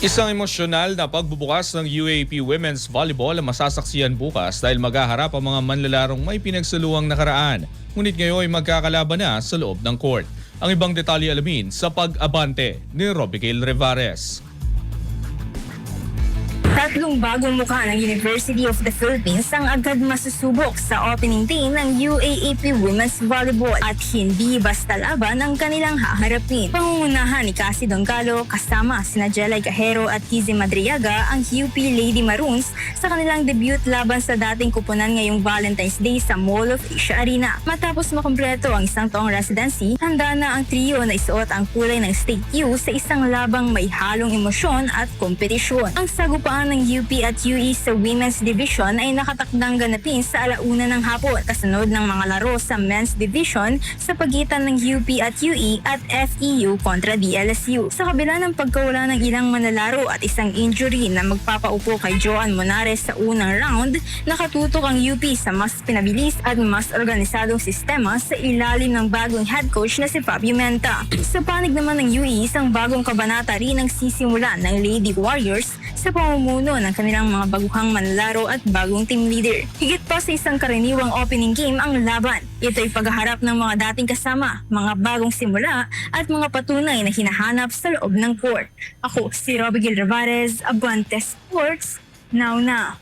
Isang emosyonal na pagbubukas ng UAP Women's Volleyball ang masasaksiyan bukas dahil maghaharap ang mga manlalarong may pinagsaluang nakaraan. Ngunit ngayon ay magkakalaban na sa loob ng court. Ang ibang detalye alamin sa pag-abante ni Robigail Rivares. Tatlong bagong mukha ng University of the Philippines ang agad masusubok sa opening day ng UAAP Women's Volleyball at hindi basta laban ang kanilang haharapin. Pangungunahan ni Cassie Dongalo kasama sina Jelay Cajero at Kizzy Madriaga ang UP Lady Maroons sa kanilang debut laban sa dating kupunan ngayong Valentine's Day sa Mall of Asia Arena. Matapos makumpleto ang isang taong residency, handa na ang trio na isuot ang kulay ng State U sa isang labang may halong emosyon at kompetisyon. Ang sagupaan ng UP at UE sa Women's Division ay nakatakdang ganapin sa 1:00 ng hapon, kasunod ng mga laro sa Men's Division sa pagitan ng UP at UE at FEU kontra DLSU. Sa kabila ng pagkawala ng ilang manlalaro at isang injury na magpapaupo kay Joan Monares sa unang round, nakatutok ang UP sa mas pinabilis at mas organisadong sistema sa ilalim ng bagong head coach na si Fabio Menta. Sa panig naman ng UE, isang bagong kabanata rin ang sisimulan ng Lady Warriors sa pamumuno ng kanilang mga baguhang manlalaro at bagong team leader. Higit pa sa isang karaniwang opening game ang laban. Ito ay paghaharap ng mga dating kasama, mga bagong simula at mga patunay na hinahanap sa loob ng court. Ako si Robigail Rivares, Abante Sports, now na.